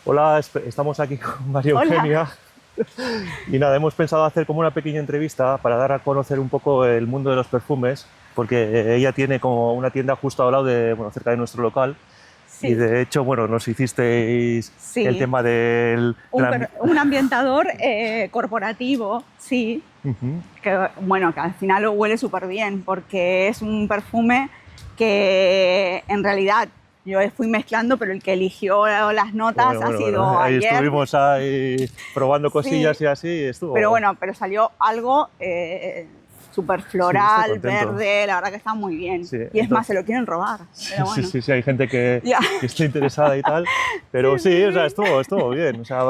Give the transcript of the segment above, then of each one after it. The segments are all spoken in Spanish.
Hola, estamos aquí con María Hola. Eugenia y nada, hemos pensado hacer como una pequeña entrevista para dar a conocer un poco el mundo de los perfumes, porque ella tiene como una tienda justo al lado de, bueno, cerca de nuestro local y Sí, de hecho, bueno, nos hicisteis el sí. tema del... Un ambientador corporativo, sí, Ujú. que bueno, que al final lo huele súper bien porque es un perfume que en realidad yo fui mezclando, pero el que eligió las notas ha Bueno, sido ahí ayer, estuvimos ahí probando sí, cosillas y así, pero estuvo... bueno, pero salió algo súper Sí, estoy floral, contento. verde, la verdad que está muy bien. Sí, Y es más, entonces... se lo quieren robar, Sí, pero sí, bueno, sí, sí, hay gente ya, que está interesada y tal, sí, pero sí, sí, o sea, sí, estuvo bien. O sea,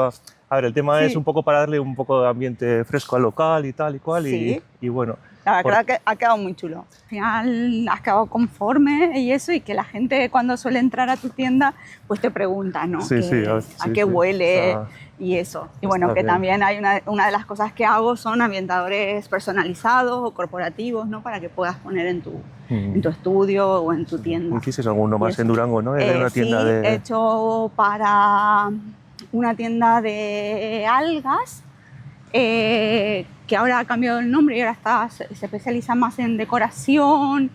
a ver, el tema es sí, un poco para darle un poco de ambiente fresco al local y tal y cual, sí. y bueno, La por- verdad que ha quedado muy chulo. Al final has quedado conforme y eso, y que la gente cuando suele entrar a tu tienda, pues te pregunta, ¿no? sí, sí, A sí, qué sí, huele y eso. Y bueno, está que bien. también hay una de las cosas que hago son ambientadores personalizados o corporativos, ¿no? Para que puedas poner en tu Mm. estudio o en tu tienda. Hicisteis alguno Y más en eso. Durango, ¿no? De una tienda Sí, he de... hecho para una tienda de algas que ahora ha cambiado el nombre y ahora se especializa más en decoración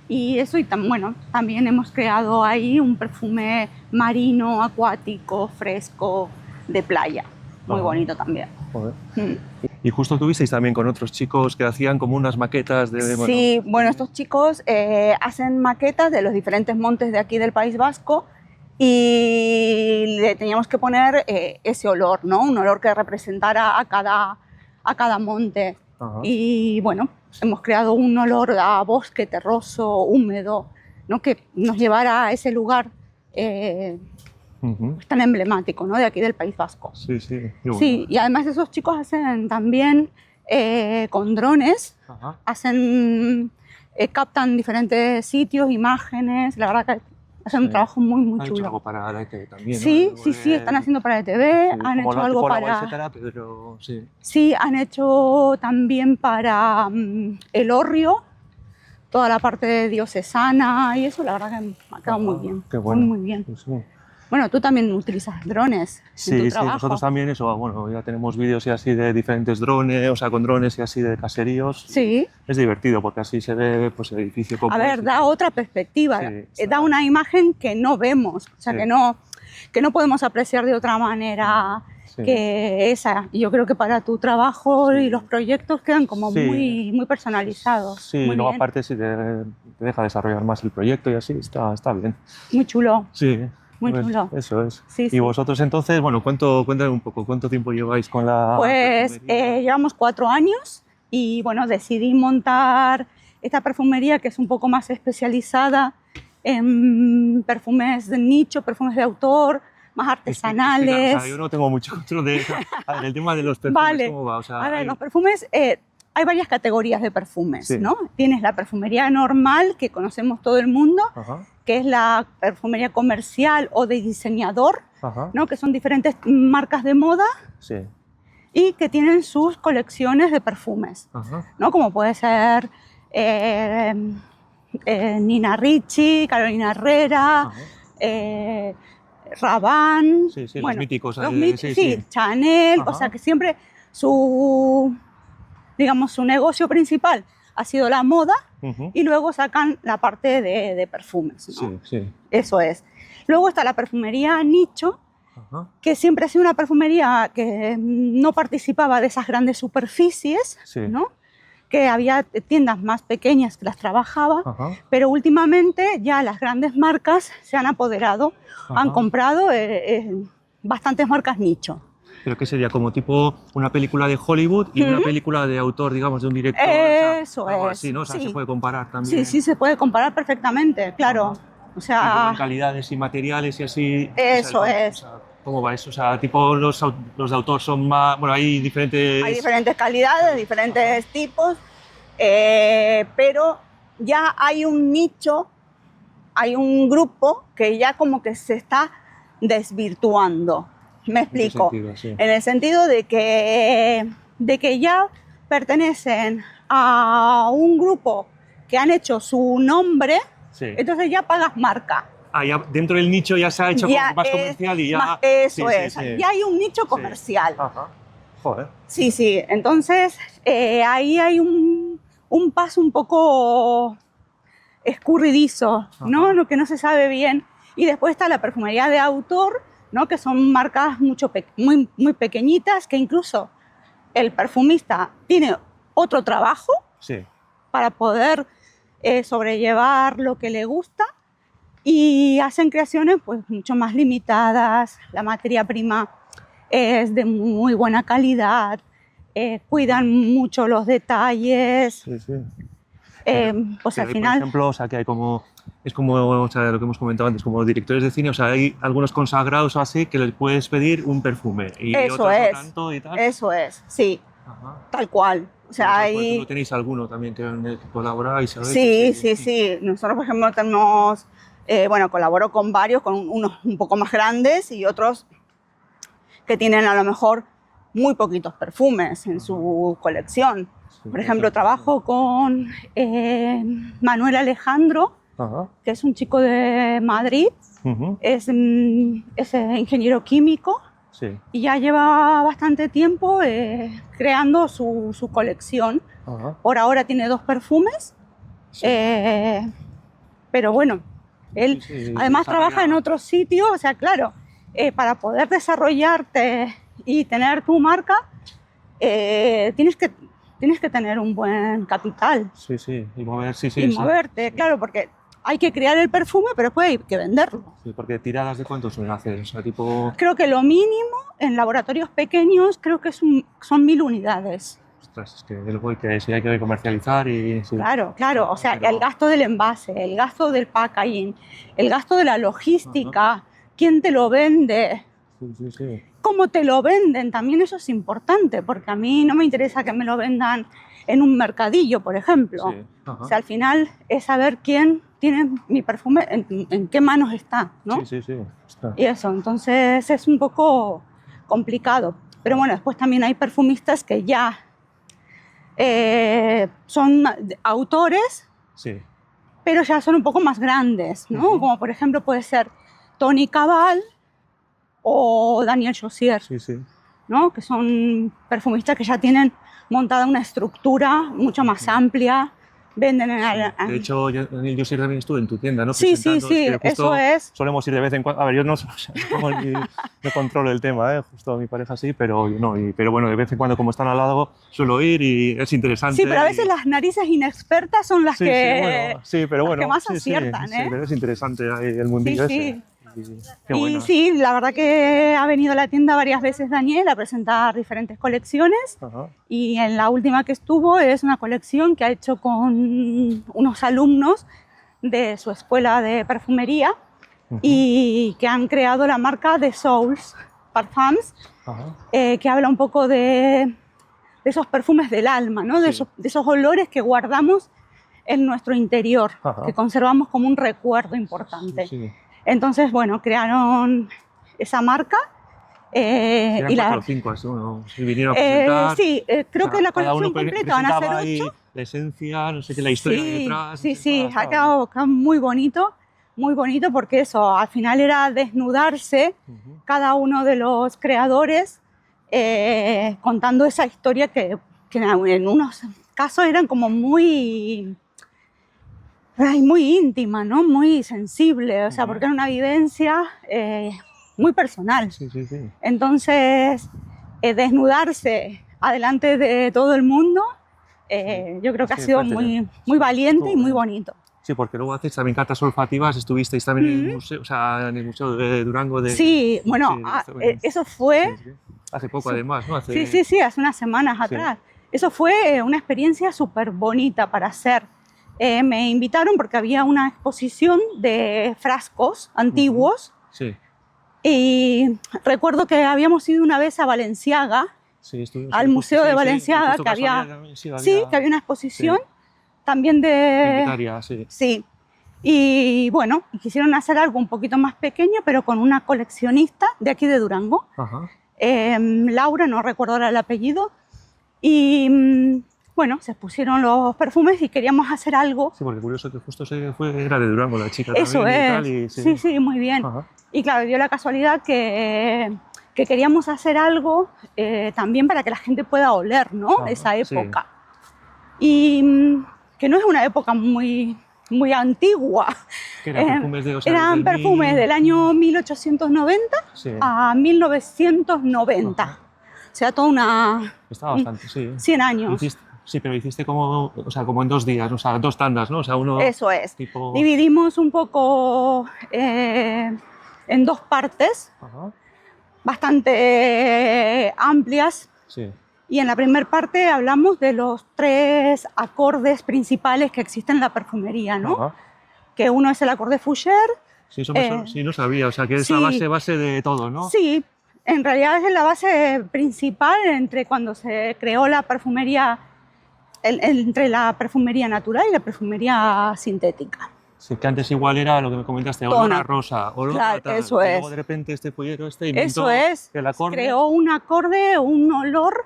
y eso. Y bueno, también hemos creado ahí un perfume marino, acuático, fresco, de playa. Muy Ajá, bonito también. joder. Mm. Y justo tuvisteis también con otros chicos que hacían como unas maquetas de, bueno, Sí, bueno, perfumes. estos chicos hacen maquetas de los diferentes montes de aquí del País Vasco y le teníamos que poner ese olor, ¿no? Un olor que representara a cada monte. Ajá. Y bueno, hemos creado un olor a bosque terroso, húmedo, ¿no? Que nos llevara a ese lugar Ujú. pues, tan emblemático, ¿no? De aquí del País Vasco. Sí, sí, qué bueno. Sí, y además esos chicos hacen también con drones, Ajá. hacen, captan diferentes sitios, imágenes, la verdad que hacen un Sí. trabajo muy, muy Han hecho chulo. algo para la ETV también, ¿no? Sí, sí, sí, están haciendo para ETV, Sí, han como hecho la algo tipo la para... etcétera, pero sí. Sí, han hecho también para El Hórreo, toda la parte de diocesana y eso, la verdad que me ha quedado muy Ah, bien, qué muy, bueno. muy bien. Sí, sí. Bueno, tú también utilizas drones en tu Sí, sí, nosotros trabajo. también eso, bueno, ya tenemos vídeos y así de diferentes drones, o sea, con drones y así de caseríos. Y Sí. es divertido porque así se ve pues el edificio A como es. ver, da otra perspectiva, Sí, da una imagen que no vemos, o sea, sí, que no podemos apreciar de otra manera sí, que esa. Y yo creo que para tu trabajo y los sí. proyectos quedan como Sí, muy, muy personalizados. sí, Muy luego bien, aparte si te deja desarrollar más el proyecto y así, está bien. muy chulo, Sí, muy pues chulo. eso es. Sí, Y sí. vosotros entonces, bueno, cuéntame un poco, ¿cuánto tiempo lleváis con la Pues perfumería? llevamos 4 años y bueno, decidí montar esta perfumería que es un poco más especializada en perfumes de nicho, perfumes de autor, más O sea, yo artesanales. no tengo mucho control de... A ver, el tema de los perfumes, Vale, ¿cómo va? O a sea, ver, los perfumes, hay varias categorías de perfumes, Sí, ¿no? Tienes la perfumería normal que conocemos todo el mundo, ajá, que es la perfumería comercial o de diseñador, ajá, ¿no? Que son diferentes marcas de moda sí, y que tienen sus colecciones de perfumes, ajá, ¿no? Como puede ser eh, Nina Ricci, Carolina Herrera, ajá. eh, Rabanne, Sí, sí, los bueno, míticos, sí, sí, sí, Chanel, o sea ajá, que siempre su, digamos, su negocio principal ha sido la moda ujú, y luego sacan la parte de perfumes, ¿no? sí, sí, Eso es. Luego está la perfumería nicho, ajá, que siempre ha sido una perfumería que no participaba de esas grandes superficies, sí, ¿no? Que había tiendas más pequeñas que las trabajaba, ajá, pero últimamente ya las grandes marcas se han apoderado, han ajá. comprado bastantes marcas nicho. Pero ¿qué sería? Como tipo una película de Hollywood y una ¿Mm? película de autor, digamos, de un director, o sea, Eso algo así, es, ¿no? O sea, se sí. puede comparar Sí, también. sí, se puede comparar perfectamente, claro. Ajá. O Y luego en sea, calidades y materiales y así, o sea, eso o es. sea, ¿cómo va eso? O sea, tipo los de autor son más, bueno, hay Hay diferentes... diferentes calidades, Ajá. diferentes tipos, pero ya hay un nicho, hay un grupo que ya como que se está desvirtuando. Me ¿En qué explico. sentido? Sí. En el sentido de que ya pertenecen a un grupo que han hecho su nombre, Sí. entonces ya pagas marca. dentro del nicho ya se ha hecho Ya como más es comercial y ya... eso Sí, es, sí, sí. ya hay un nicho Sí. comercial. Ajá. Joder. Sí, sí, entonces ahí hay un paso un poco escurridizo, ¿no? Ajá. Lo que no se sabe bien. Y después está la perfumería de autor, ¿no? Que son marcas muy, muy pequeñitas, que incluso el perfumista tiene otro trabajo Sí. para poder sobrellevar lo que le gusta, y hacen creaciones pues mucho más limitadas, la materia prima es de muy buena calidad, cuidan mucho los detalles, Sí, sí. pues Pero al hay, final... por ejemplo, o sea, que hay como... Es como, o sea, lo que hemos comentado antes, como directores de cine, o sea, hay algunos consagrados o así que les puedes pedir un perfume y Eso otros no es, tanto y tal. eso es, sí, Ajá. tal cual. O sea, Por hay... ejemplo, tenéis alguno también en el que colaboráis a veces. Sí, sí, sí. Nosotros, por ejemplo, tenemos, bueno, colaboro con varios, con unos un poco más grandes y otros que tienen a lo mejor muy poquitos perfumes en su colección. Sí, Por ejemplo, trabajo con Manuel Alejandro, Ajá. que es un chico de Madrid, es ingeniero químico. Sí. Y ya lleva bastante tiempo creando su colección. Ajá. Por ahora tiene 2 perfumes, Sí. pero bueno, él Sí, además trabaja en otros sitios, o sea, claro, para poder desarrollarte y tener tu marca, tienes que tener un buen capital. Sí, sí, y mover, sí, sí. Y moverte, sí. Claro, porque hay que crear el perfume, pero después hay que venderlo. Sí, porque tiradas de cuánto suelen hacer, o sea, tipo... Creo que lo mínimo en laboratorios pequeños creo que son 1000 unidades. Ostras, es que luego sí hay que comercializar y... Sí. Claro, claro, o sea, el gasto del envase, el gasto del packaging, el gasto de la logística, quién te lo vende, Sí. cómo te lo venden, también eso es importante, porque a mí no me interesa que me lo vendan en un mercadillo, por ejemplo. Sí. O sea, al final es saber quién tiene mi perfume, en qué manos está, ¿no? Sí. Ostras. Y eso, entonces es un poco complicado. Pero bueno, después también hay perfumistas que ya son autores, Sí. pero ya son un poco más grandes, ¿no? Como por ejemplo puede ser Tony Cabal o Daniel Jossier, Sí. ¿no? Que son perfumistas que ya tienen montada una estructura mucho más amplia, venden en... De hecho, Daniel Jossier también estuve en tu tienda, ¿no? Sí, eso es. Solemos ir de vez en cuando. A ver, yo no controlo el tema, justo a mi pareja sí, pero no. Pero bueno, de vez en cuando, como están al lado, suelo ir y es interesante. Sí, pero a veces las narices inexpertas son las que más sí, aciertan, sí, pero es interesante el mundillo ese. Qué Y bueno. sí, la verdad que ha venido a la tienda varias veces Daniel a presentar diferentes colecciones. Ajá. Y en la última que estuvo es una colección que ha hecho con unos alumnos de su escuela de perfumería y que han creado la marca The Souls Parfums, que habla un poco de esos perfumes del alma, ¿no? De esos olores que guardamos en nuestro interior, que conservamos como un recuerdo importante. Sí. Entonces, bueno, crearon esa marca. Y 4 o 5 así, ¿no? Si vinieron a presentar. Sí, creo que la colección completa van a ser 8. La esencia, no sé qué, la historia detrás. Sí, ha quedado muy bonito porque eso, al final era desnudarse cada uno de los creadores contando esa historia que en unos casos eran como muy íntima, ¿no? Muy sensible, o sea, porque era una vivencia muy personal. Sí. Entonces, desnudarse adelante de todo el mundo, yo creo que ha sido muy valiente y muy bonito. Sí, porque luego haces también cartas olfativas, estuvisteis también en el museo, o sea, en el Museo de Durango. Sí, bueno, eso fue... Hace poco además, ¿no? Sí, hace unas semanas atrás. Eso fue una experiencia súper bonita para hacer. Me invitaron porque había una exposición de frascos antiguos. Sí. Y recuerdo que habíamos ido una vez a Valenciaga, al Museo de Valenciaga, que había una exposición también de... Sí. Y bueno, quisieron hacer algo un poquito más pequeño, pero con una coleccionista de aquí de Durango. Laura, no recuerdo ahora el apellido. Y bueno, se pusieron los perfumes y queríamos hacer algo. Sí, porque curioso que justo era de Durango la chica Eso también es. y tal. Y, Sí, sí, muy bien. Ajá. Y claro, dio la casualidad que queríamos hacer algo también para que la gente pueda oler, ¿no? Ajá, Esa sí. época. Y que no es una época muy antigua. ¿Qué eran perfumes de, o sea, eran desde el perfumes del año 1890 Sí. a 1990. Ajá. O sea, toda una... Estaba bastante, sí. 100 años. Sí, pero hiciste como, o sea, como en 2 días, o sea, 2 tandas, ¿no? O sea, uno Eso es. tipo... Dividimos un poco en 2 partes Ajá. bastante amplias. Sí. Y en la primera parte hablamos de los 3 acordes principales que existen en la perfumería, ¿no? Ajá. Que uno es el acorde Fougère. Sí, eso sí, no sabía, o sea, que es sí. la base de todo, ¿no? Sí, en realidad es la base principal entre cuando se creó la perfumería, entre la perfumería natural y la perfumería sintética. Sí, que antes igual era lo que me comentaste, olor a rosa, olor a tal. Eso y es. luego de repente este follero inventó Eso es. el acorde. Creó un acorde, un olor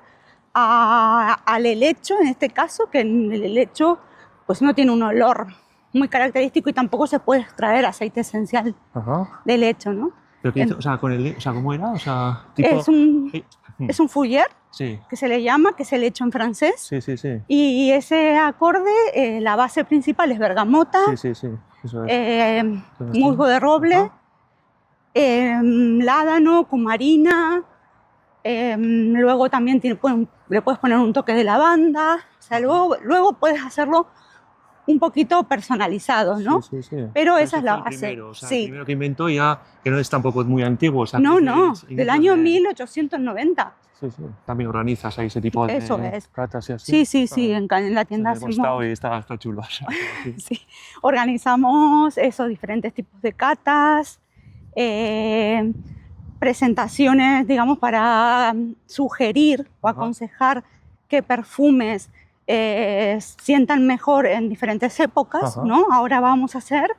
al helecho, en este caso, que en el helecho pues no tiene un olor muy característico y tampoco se puede extraer aceite esencial Ajá. del helecho, ¿no? Pero que hizo, o sea, ¿cómo era? O sea, tipo... Es un Fougère, Sí. que se le llama, que es el hecho en francés. Sí, sí, sí. Y ese acorde, la base principal es bergamota, Sí, eso es. musgo de roble, ládano, cumarina, luego también le puedes poner un toque de lavanda, o sea, luego puedes hacerlo un poquito personalizado, ¿no? Sí. Pero esa es la fue el base. primero, o sea, sí. el primero que inventó ya, que no es tampoco muy antiguo. O sea, No, que del año 1890. Sí. También organizas ahí ese tipo de Eso es. catas y así. Sí, en la tienda Hemos estado y está chulo. Sí. Organizamos esos diferentes tipos de catas, presentaciones, digamos, para sugerir o aconsejar qué perfumes sientan mejor en diferentes épocas, ¿no? Ahora vamos a hacer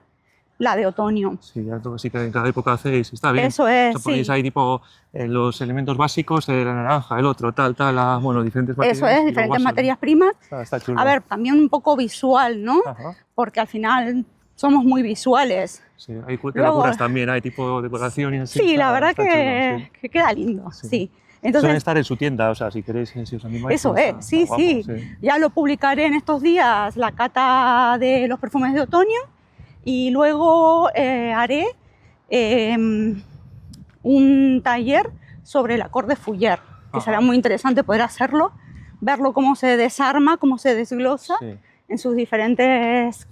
la de otoño. Sí, ya sí que en cada época hacéis, está bien. Eso es, o sea, ponéis ahí tipo los elementos básicos, la naranja, el otro, bueno, diferentes materias. Eso es, diferentes materias primas. Está chulo. A ver, también un poco visual, ¿no? Ajá. Porque al final somos muy visuales. Sí, hay decoras también, hay tipo decoración y así. Sí, la verdad chulo, que queda lindo, sí. Entonces, suelen estar en su tienda, o sea, si queréis, si os animáis. Eso pues es, sí. Guapo, Ya lo publicaré en estos días, la cata de los perfumes de otoño, y luego haré un taller sobre el acorde Fougère, que será muy interesante poder hacerlo, verlo cómo se desarma, cómo se desglosa en sus diferentes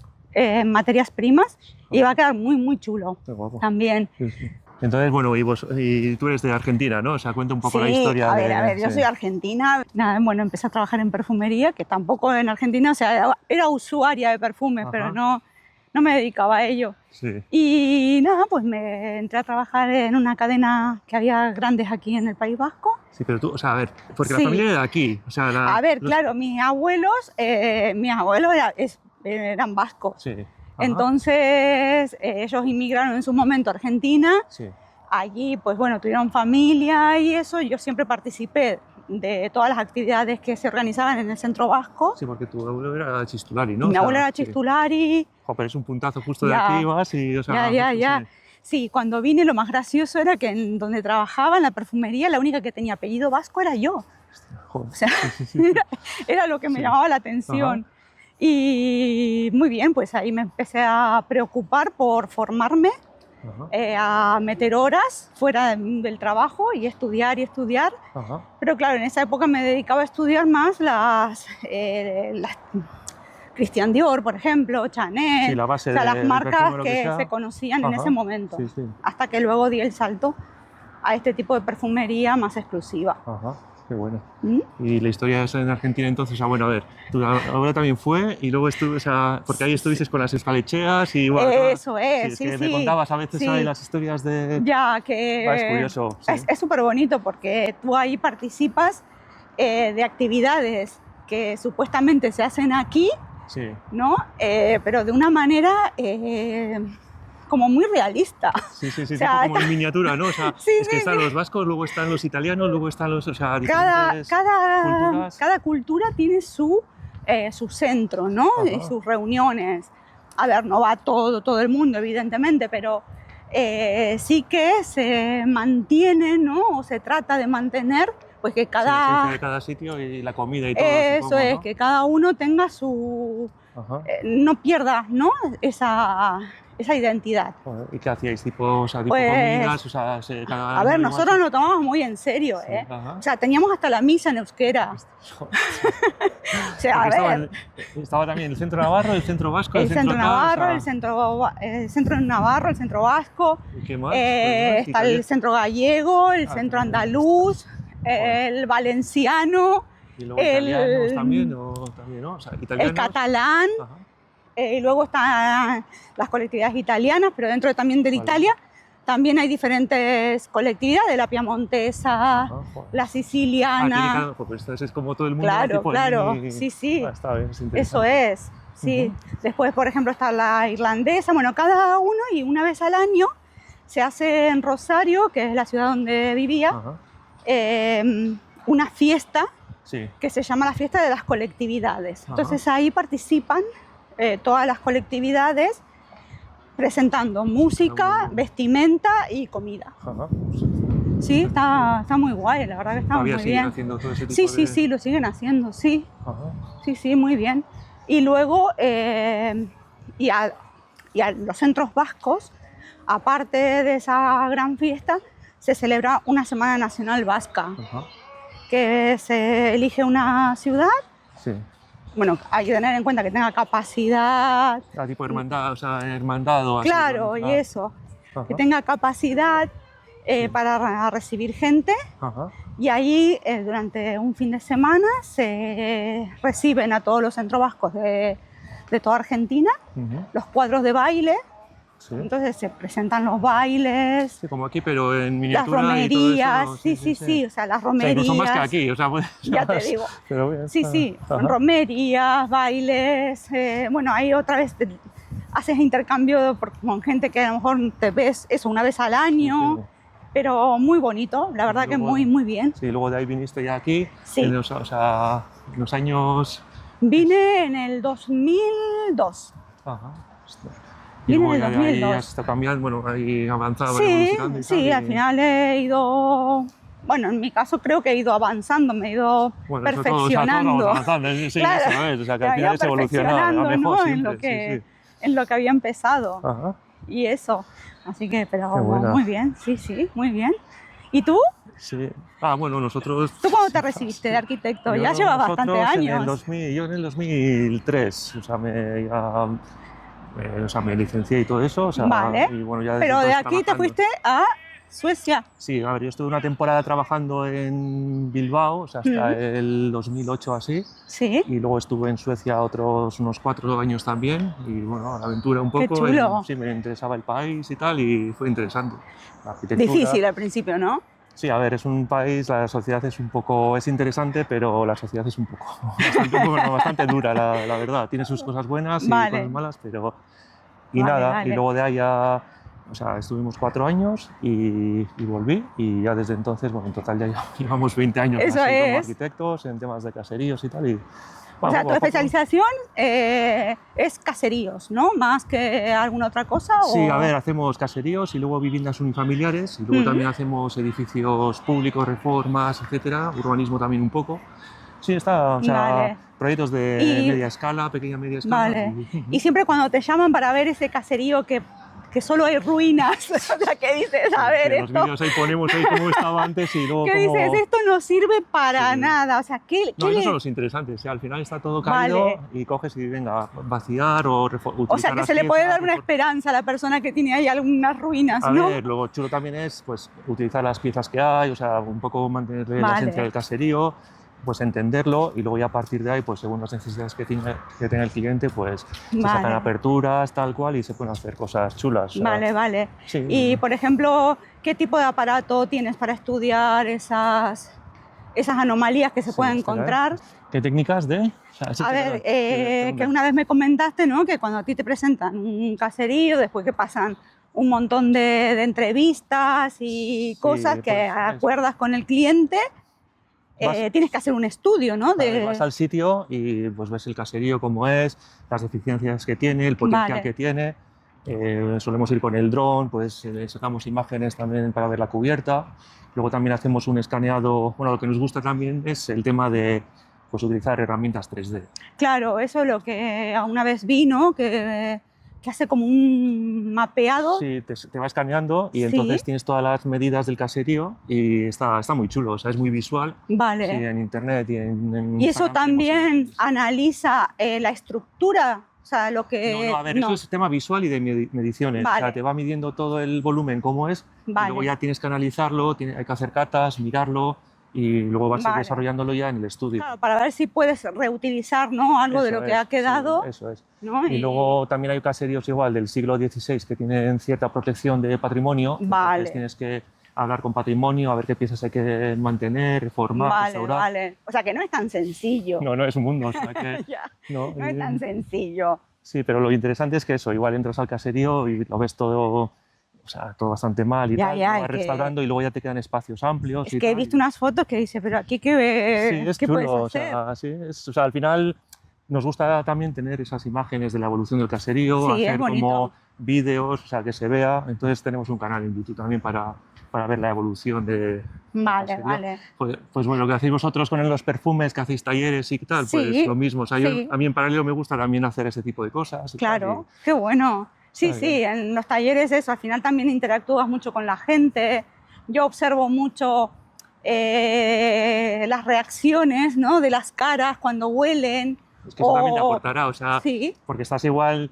materias primas, y va a quedar muy chulo también. Sí. Entonces, bueno, y tú eres de Argentina, ¿no? O sea, cuenta un poco la historia. A ver, yo soy argentina. Nada, bueno, empecé a trabajar en perfumería, que tampoco en Argentina, o sea, era usuaria de perfumes, pero no me dedicaba a ello. Sí. Y nada, pues me entré a trabajar en una cadena que había grandes aquí en el País Vasco. Sí, pero tú, o sea, a ver, porque la familia era de aquí. O sea, claro, mis abuelos eran vascos. Sí. Ajá. Entonces, ellos inmigraron en su momento a Argentina. Sí. Allí, pues bueno, tuvieron familia y eso. Yo siempre participé de todas las actividades que se organizaban en el centro vasco. Sí, porque tu abuelo era Chistulari, ¿no? Mi abuelo era Chistulari. Pero es un puntazo justo de aquí vas y... O sea, ya. Sí, cuando vine lo más gracioso era que en donde trabajaba, en la perfumería, la única que tenía apellido vasco era yo. Joder. O sea, era lo que me llamaba la atención. Ajá. Y muy bien, pues ahí me empecé a preocupar por formarme, a meter horas fuera del trabajo y estudiar. Ajá. Pero claro, en esa época me dedicaba a estudiar más las Christian Dior, por ejemplo, Chanel, sí, la base las marcas que se conocían en ese momento, hasta que luego di el salto a este tipo de perfumería más exclusiva. Ajá. Qué bueno. Y la historia esa en Argentina entonces, bueno, a ver, tu abuela también fue y luego estuve, porque ahí estuviste con las escalecheas y... Bueno, eso es, sí. Me contabas a veces ahí las historias de... Ya, que... es curioso. Sí. Es súper bonito porque tú ahí participas de actividades que supuestamente se hacen aquí, ¿no? Pero de una manera... como muy realista. Sí, o sea, tipo como en miniatura, ¿no? O sea, es que están los vascos, luego están los italianos, luego están los... O sea, diferentes culturas. Cada cultura tiene su su centro, ¿no? Y sus reuniones. A ver, no va todo el mundo, evidentemente, pero sí que se mantiene, ¿no? O se trata de mantener, pues que Sí, la esencia de cada sitio y la comida y todo. Eso supongo, es, ¿no? que cada uno tenga su... no pierda, ¿no? Esa identidad. Joder, ¿y qué hacíais? ¿Tipo Pues, comidas? O sea, cada A ver, año nosotros igual? lo tomamos muy en serio, Sí, ¿eh? ajá. O sea, teníamos hasta la misa en euskera. O sea, a Porque ver, estaba también el centro navarro, el centro vasco, el centro tal, navarro, o sea, el centro navarro, el centro vasco, ¿y qué más? está el centro gallego, el centro también. andaluz, Joder. el valenciano, Y luego italianos también, ¿no? O sea, el italianos. catalán. Ajá. Y luego están las colectividades italianas, pero dentro también de Italia también hay diferentes colectividades, la piamontesa, Joder. la siciliana. Pues esto es como todo el mundo. Claro, tipo claro, mini- sí. Está bien, es Eso interesante. es, sí. Después, por ejemplo, está la irlandesa. Bueno, cada uno, y una vez al año se hace en Rosario, que es la ciudad donde vivía, Ajá. una fiesta Sí. que se llama la fiesta de las colectividades. Ajá. Entonces ahí participan todas las colectividades presentando música, vestimenta y comida. Ajá. Sí, está muy guay, la verdad que está Todavía muy siguen bien. haciendo todo ese tipo Sí, de... sí, lo siguen haciendo, sí. Ajá. Sí, muy bien. Y luego, y a los centros vascos, aparte de esa gran fiesta, se celebra una Semana Nacional Vasca, Ajá. que se elige una ciudad. Sí. Bueno, hay que tener en cuenta que tenga capacidad. Tipo hermandad, o sea, hermandad o así. Claro, ¿no? y eso. Ajá. Que tenga capacidad para recibir gente. Ajá. Y ahí, durante un fin de semana, se reciben a todos los centros vascos de toda Argentina los cuadros de baile. Sí. Entonces se presentan los bailes, Sí, como aquí, pero en las miniatura romerías, y todo eso, ¿no? sí, o sea, las O sea, romerías. incluso más que aquí, o sea, pues, Ya te digo. Pero bien, Sí, ajá. romerías, bailes, bueno, ahí otra vez haces intercambio con gente que a lo mejor te ves eso una vez al año, Sí. pero muy bonito, la verdad que Luego- muy bien. Sí, luego de ahí viniste ya aquí, Sí. en los años... Vine en el 2002. Ajá. Y Vine luego en ya el de ahí 2002. has estado cambiando, bueno, ahí avanzado, Sí, evolucionando y sí, tal, al y- final he ido, bueno, en mi caso creo que he ido avanzando, me he ido Bueno, eso perfeccionando. todos vamos avanzando, sí, Claro, eso es, o sea, que me al había final es evolucionar, a perfeccionando, mejor ¿no? siempre, sí. En lo que había empezado. Ajá. Y eso. Así que, pero Qué buena. muy bien, sí, muy bien. ¿Y tú? Sí. Bueno, nosotros... ¿Tú cuándo te recibiste de arquitecto? Yo- Ya llevas bastantes nosotros en el años. 2000, yo en el 2003, o sea, me licencié y todo eso, o sea, Vale. y bueno, ya desde Pero de entonces aquí te trabajando. fuiste a Suecia. Sí, a ver, yo estuve una temporada trabajando en Bilbao, o sea, hasta el 2008 así, Sí. y luego estuve en Suecia unos 4 años también, y bueno, la aventura un Qué poco, chulo. sí, me interesaba el país y tal, y fue interesante. La arquitectura. Difícil al principio, ¿no? Sí, a ver, es un país, la sociedad es interesante, pero la sociedad es bastante dura, la verdad. Tiene sus cosas buenas y Vale. cosas malas, pero... Vale. Y luego de ahí ya, o sea, estuvimos 4 años y volví, y ya desde entonces, bueno, en total ya llevamos 20 años Eso así como es. arquitectos en temas de caseríos y tal. Y, O bueno, sea, poco tu a poco. especialización es caseríos, ¿no? Más que alguna otra cosa. Sí, ¿o? a ver, hacemos caseríos y luego viviendas unifamiliares, y luego también hacemos edificios públicos, reformas, etcétera, urbanismo también un poco. Sí, está, o sea, Vale. proyectos de Y- media escala, pequeña media escala. Vale. Y siempre cuando te llaman para ver ese caserío que solo hay ruinas, o sea, que dices, a ver, en los esto, vídeos ahí ponemos ahí cómo estaba antes y luego ¿qué cómo... dices? Esto no sirve para Sí. nada, o sea, ¿qué No, le- esos son los interesantes, o sea, al final está todo caído Vale. y coges y venga, vaciar o utilizar O sea, que las se le puede piezas, dar una esperanza a la persona que tiene ahí algunas ruinas, A ¿no? ver, lo chulo también es pues, utilizar las piezas que hay, o sea, un poco mantener la Vale. esencia del caserío, pues entenderlo y luego ya a partir de ahí, pues según las necesidades que tenga el cliente, pues se sacan Vale. aperturas, tal cual, y se pueden hacer cosas chulas. o sea, Vale. Sí. Y, por ejemplo, ¿qué tipo de aparato tienes para estudiar esas anomalías que se Sí, pueden espera, encontrar? ¿Qué técnicas de...? O sea, sí, A ver, ¿de que dónde? una vez me comentaste, ¿no? Que cuando a ti te presentan un caserío, después que pasan un montón de entrevistas y cosas que pues, acuerdas con el cliente, tienes que hacer un estudio, ¿no? Vas al sitio y pues ves el caserío cómo es, las deficiencias que tiene, el potencial que tiene. Solemos ir con el dron, pues sacamos imágenes también para ver la cubierta. Luego también hacemos un escaneado. Bueno, lo que nos gusta también es el tema de pues, utilizar herramientas 3D. Claro, eso es lo que una vez vi, ¿no? Que hace como un mapeado. Sí, te va escaneando y entonces tienes todas las medidas del caserío y está muy chulo, o sea, es muy visual. Vale. Sí, en internet y en y eso también analiza la estructura, o sea, lo que... No, a ver, eso es tema visual y de mediciones. Vale. O sea, te va midiendo todo el volumen, cómo es, Vale. y luego ya tienes que analizarlo, hay que hacer catas, mirarlo, y luego vas desarrollándolo ya en el estudio. Claro, para ver si puedes reutilizar, ¿no? Algo de lo que ha quedado. Sí, eso es. ¿No? Y luego también hay caseríos igual del siglo XVI que tienen cierta protección de patrimonio. Vale. Entonces tienes que hablar con patrimonio, a ver qué piezas hay que mantener, reformar, restaurar. Vale. O sea, que no es tan sencillo. No es un mundo. O sea, que, no es tan sencillo. Sí, pero lo interesante es que eso, igual entras al caserío y lo ves todo... O sea, todo bastante mal y tal, lo vas restaurando y luego ya te quedan espacios amplios. Es que he visto unas fotos que dice, pero aquí ¿qué es chulo, puedes hacer? O sea, al final nos gusta también tener esas imágenes de la evolución del caserío, hacer como vídeos, o sea, que se vea. Entonces tenemos un canal en YouTube también para ver la evolución de... Vale. Pues bueno, lo que hacéis vosotros con los perfumes, que hacéis talleres y tal, pues lo mismo. O sea, a mí en paralelo me gusta también hacer ese tipo de cosas. Claro, qué bueno. Sí, en los talleres eso, al final también interactúas mucho con la gente. Yo observo mucho las reacciones, ¿no? De las caras cuando huelen. Es que eso también te aportará, o sea, porque estás igual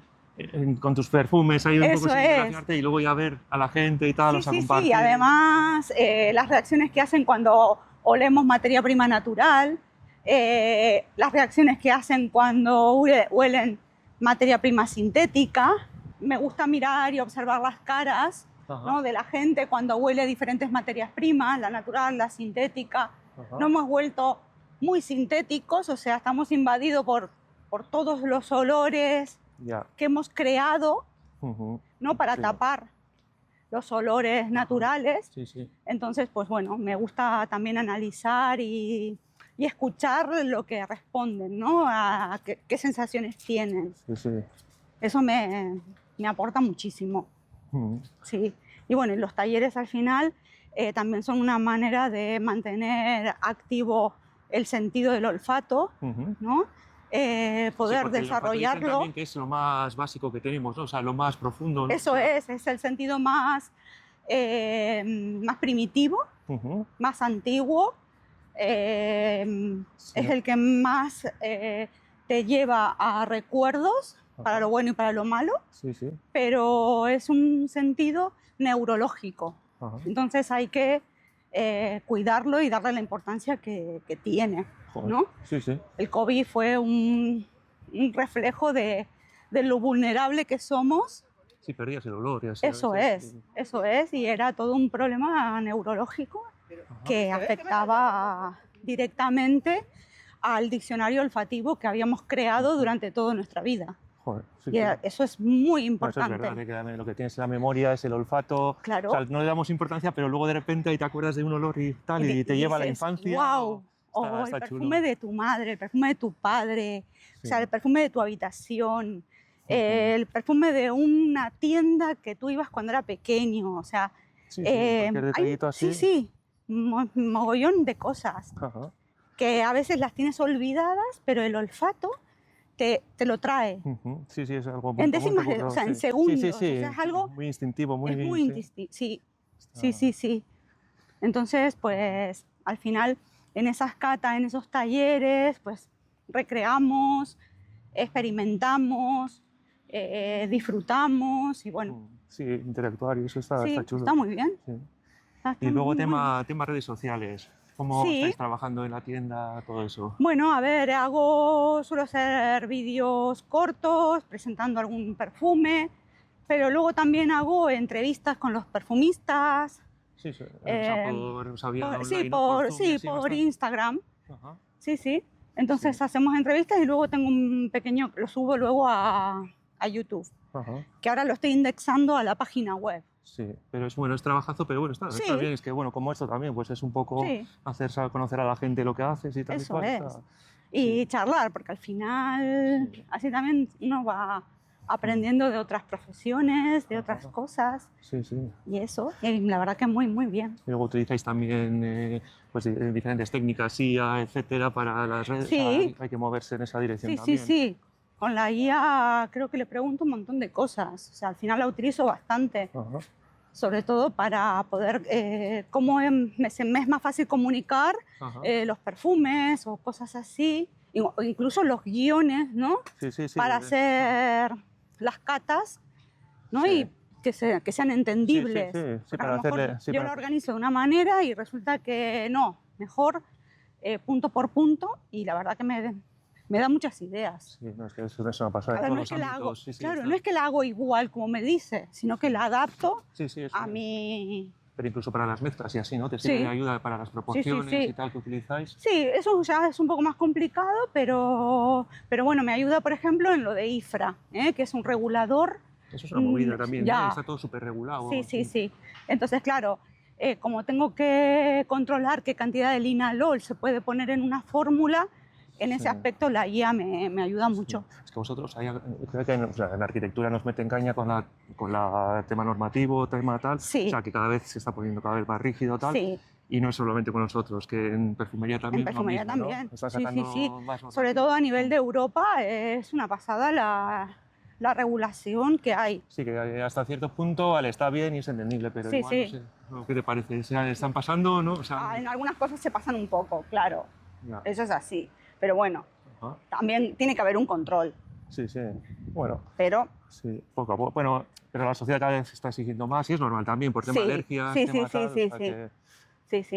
con tus perfumes ahí un poco sin relacionarte y luego ya ver a la gente y tal, o sea, compartir. Sí, además las reacciones que hacen cuando olemos materia prima natural, las reacciones que hacen cuando huelen materia prima sintética. Me gusta mirar y observar las caras, ¿no? De la gente cuando huele diferentes materias primas, la natural, la sintética. Nos hemos vuelto muy sintéticos, o sea, estamos invadidos por todos los olores que hemos creado, ¿no? Para tapar los olores naturales. Entonces, pues bueno, me gusta también analizar y escuchar lo que responden, ¿no? A qué sensaciones tienen. Eso me aporta muchísimo. Sí. Y bueno, los talleres al final también son una manera de mantener activo el sentido del olfato, ¿no? Poder desarrollarlo. También que es lo más básico que tenemos, ¿no? O sea, lo más profundo, ¿no? Eso es el sentido más primitivo, más antiguo, es el que más te lleva a recuerdos, para lo bueno y para lo malo, pero es un sentido neurológico. Entonces hay que cuidarlo y darle la importancia que tiene, ¿no? El COVID fue un reflejo de lo vulnerable que somos. Sí, perdías el olor. Eso es, y era todo un problema neurológico que afectaba directamente al diccionario olfativo que habíamos creado durante toda nuestra vida. Eso es muy importante. Eso es verdad, que lo que tienes en la memoria es el olfato. Claro. O sea, no le damos importancia, pero luego de repente ahí te acuerdas de un olor y tal, y te lleva a la infancia. ¡Wow! O el perfume de tu madre, el perfume de tu padre, o sea, el perfume de tu habitación, el perfume de una tienda que tú ibas cuando era pequeño, o sea... cualquier detallito así. Sí, mogollón de cosas que a veces las tienes olvidadas, pero el olfato te lo trae. Sí, es algo muy en décimas, o sea, en segundos. Sí. O sea, es algo muy instintivo, muy instintivo. Sí. Entonces, pues, al final, en esas catas, en esos talleres, pues, recreamos, experimentamos, disfrutamos y bueno. Sí, interactuar y eso está chulo. Está muy bien. Y luego tema redes sociales. ¿Cómo estáis trabajando en la tienda, todo eso? Bueno, a ver, suelo hacer vídeos cortos presentando algún perfume, pero luego también hago entrevistas con los perfumistas. Por Instagram. Sí. Entonces hacemos entrevistas y luego tengo un pequeño, lo subo luego a YouTube, que ahora lo estoy indexando a la página web. Sí, pero es bueno, es trabajazo, pero bueno, está bien, es que bueno, como esto también, pues es un poco hacer conocer a la gente lo que haces y tal y Eso cual. es. Y charlar, porque al final así también uno va aprendiendo de otras profesiones, de otras cosas. Sí, sí. Y eso, y la verdad que muy, muy bien. Y luego utilizáis también pues, diferentes técnicas, IA, etcétera, para las redes. Sí. Hay que moverse en esa dirección Sí, también. sí, sí. Con la IA creo que le pregunto un montón de cosas. O sea, al final la utilizo bastante. Ajá. Sobre todo para poder, cómo me es más fácil comunicar los perfumes o cosas así, o incluso los guiones, ¿no? Sí, sí, sí. Para hacer las catas, ¿no? Sí. Y que sean entendibles. Sí, para hacerle, yo lo organizo de una manera y resulta que no, mejor punto por punto, y la verdad que me da muchas ideas. Sí, no, es que eso me ha pasado en todos los ámbitos. Claro, no es que la hago igual como me dice, sino que la adapto a mi... Pero incluso para las mezclas y así, ¿no? Te sirve de ayuda para las proporciones y tal que utilizáis. Sí, eso ya es un poco más complicado, pero bueno, me ayuda, por ejemplo, en lo de IFRA, que es un regulador. Eso es una movida también, ¿no? Está todo súper regulado. Sí. Entonces, claro, como tengo que controlar qué cantidad de linalol se puede poner en una fórmula, en ese aspecto la IA me ayuda mucho. Es que vosotros, creo que en arquitectura nos meten caña con la tema normativo, tema tal, o sea, que cada vez se está poniendo cada vez más rígido tal, y no es solamente con nosotros, que en perfumería también. En perfumería mismo, también, ¿no? sí. Sobre todo a nivel de Europa es una pasada la regulación que hay. Sí, que hasta cierto punto, vale, está bien y es entendible, pero igual, no sé, ¿qué te parece? ¿Están pasando, no? O sea, en algunas cosas se pasan un poco, claro, eso es así. Pero bueno, también tiene que haber un control. Sí, bueno. Pero... Sí, poco a poco. Bueno, pero la sociedad cada vez se está exigiendo más y es normal también, por tema de alergias, Sí,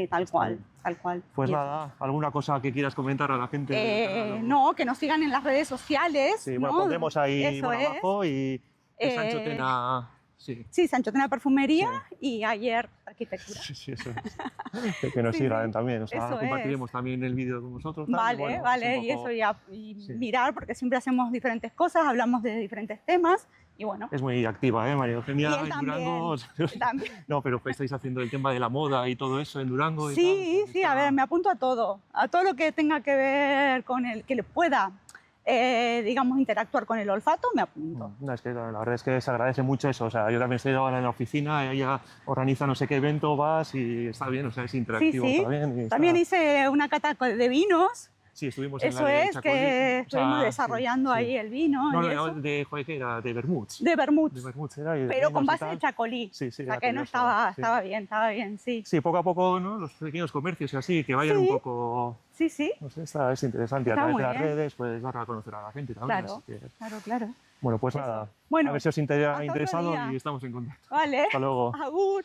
tal cual. Pues nada, ¿alguna cosa que quieras comentar a la gente? No, que nos sigan en las redes sociales. Sí, bueno, pondremos ahí abajo y Sancho Tena... Sí, Sancho Tena Perfumería y Ayer Arquitectura. Sí, eso es. Que nos sigan también, o sea, compartiremos también el vídeo con vosotros. Vale, y eso mirar, porque siempre hacemos diferentes cosas, hablamos de diferentes temas. Y bueno. Es muy activa, María Eugenia, en Durango. También. No, pero estáis haciendo el tema de la moda y todo eso en Durango. Sí, a ver, me apunto a todo lo que tenga que ver con que le pueda, digamos, interactuar con el olfato, me apunto. No, es que la verdad es que se agradece mucho eso, o sea, yo también estoy ahora en la oficina, ella organiza no sé qué evento, vas y está bien, o sea, es interactivo también. También hice una cata de vinos. Sí, estuvimos en eso la de Chacolí. Que estuvimos desarrollando ahí el vino. ¿Qué era? De vermuts. De vermuts. De vermuts era, y pero con base de Chacolí. Sí, o sea que no estaba bien, sí. Sí, poco a poco, ¿no? Los pequeños comercios y así, que vayan un poco... Sí. No sé, es interesante. A través de las redes, pues dar a conocer a la gente también. Claro. Bueno, pues nada. A ver si os ha interesado y estamos en contacto. Vale. Hasta luego. Agur.